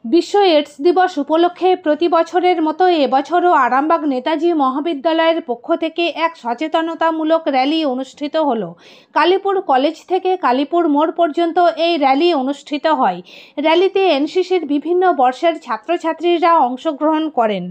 বিশ্ব এডস দিবস উপলক্ষে প্রতি বছরের মতো এবছরও আরামবাগ নেতাজি মহাবিদ্যালয়ের পক্ষ থেকে এক সচেতনতামূলক র্যালি অনুষ্ঠিত হলো। কালীপুর কলেজ থেকে কালীপুর মোড় পর্যন্ত এই র্যালি অনুষ্ঠিত হয়। র্যালিতে এনসিসির বিভিন্ন বর্ষের ছাত্রছাত্রীরা অংশগ্রহণ করেন।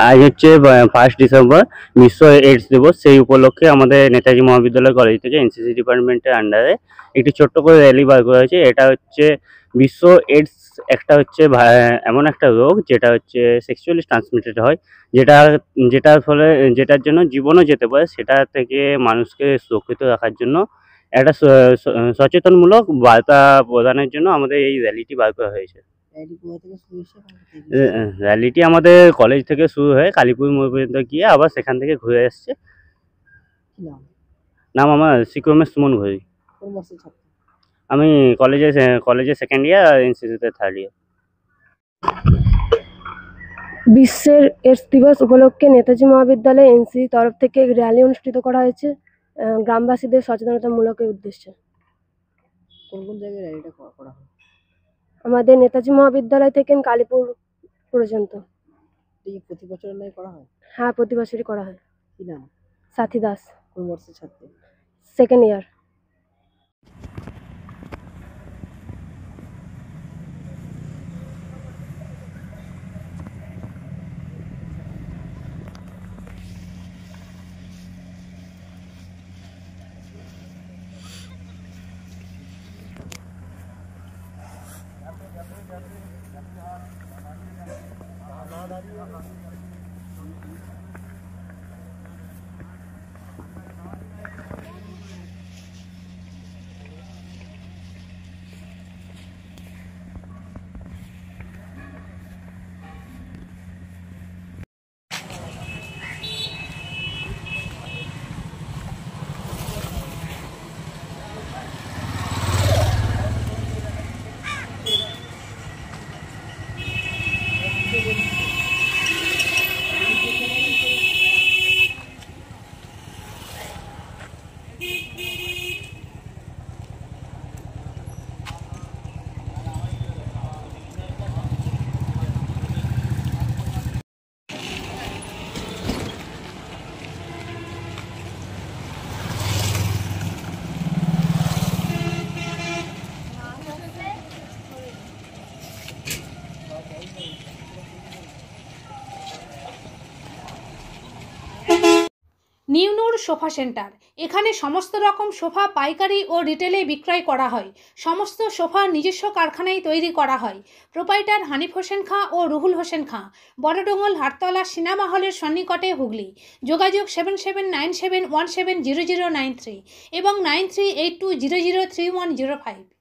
আজ হচ্ছে 1 ডিসেম্বর বিশ্ব এইডস দিবস। সেই উপলক্ষে আমাদের নেতাজি মহাবিদ্যালয় কলেজ থেকে এনসিসি ডিপার্টমেন্টের আন্ডারে একটি ছোট্ট করে র্যালি বার করা হয়েছে। এটা হচ্ছে বিশ্ব এইডস, একটা হচ্ছে এমন একটা রোগ যেটা হচ্ছে সেক্সুয়ালি ট্রান্সমিটেড হয়, যেটার ফলে যেটার জন্য জীবনও যেতে পারে। সেটা থেকে মানুষকে সুরক্ষিত রাখার জন্য একটা সচেতনমূলক বার্তা প্রদানের জন্য আমাদের এই র্যালিটি বার করা হয়েছে। র্যালিটি আমাদের কলেজ থেকে শুরু হয়ে কালীপুর মোড় পর্যন্ত গিয়ে আবার সেখান থেকে ঘুরে আসছে। নাম আমার শিক্ষমেশ সুমন ঘড়ি। আমি কলেজে সেকেন্ড ইয়ার, ইনস্টিটিউটে থার্ড ইয়ার। বিশ্বের এডস দিবস উপলক্ষে নেতাজি মহাবিদ্যালয়ে এনসিসি তরফ থেকে র্যালি অনুষ্ঠিত করা হয়েছে গ্রামবাসীদের সচেতনতামূলকের উদ্দেশ্যে। কোন কোন জায়গায় র্যালিটা করা হয়? আমাদের নেতাজি মহাবিদ্যালয় থেকে কালীপুর পর্যন্ত। প্রতি বছর করা হয়? হ্যাঁ, প্রতি বছরই করা হয়। কি নাম? সাথী দাস। কোন বর্ষের ছাত্রী? Second year. নিউনুর সোফা সেন্টার। এখানে সমস্ত রকম সোফা পাইকারি ও রিটেলে বিক্রয় করা হয়। সমস্ত সোফা নিজস্ব কারখানায় তৈরি করা হয়। প্রোপাইটার হানিফ হোসেন খাঁ ও রুহুল হোসেন খাঁ, বড়ডোঙ্গল হাটতলা সিনেমা হলের সন্নিকটে, হুগলি। যোগাযোগ 7797170093 এবং 9382003105।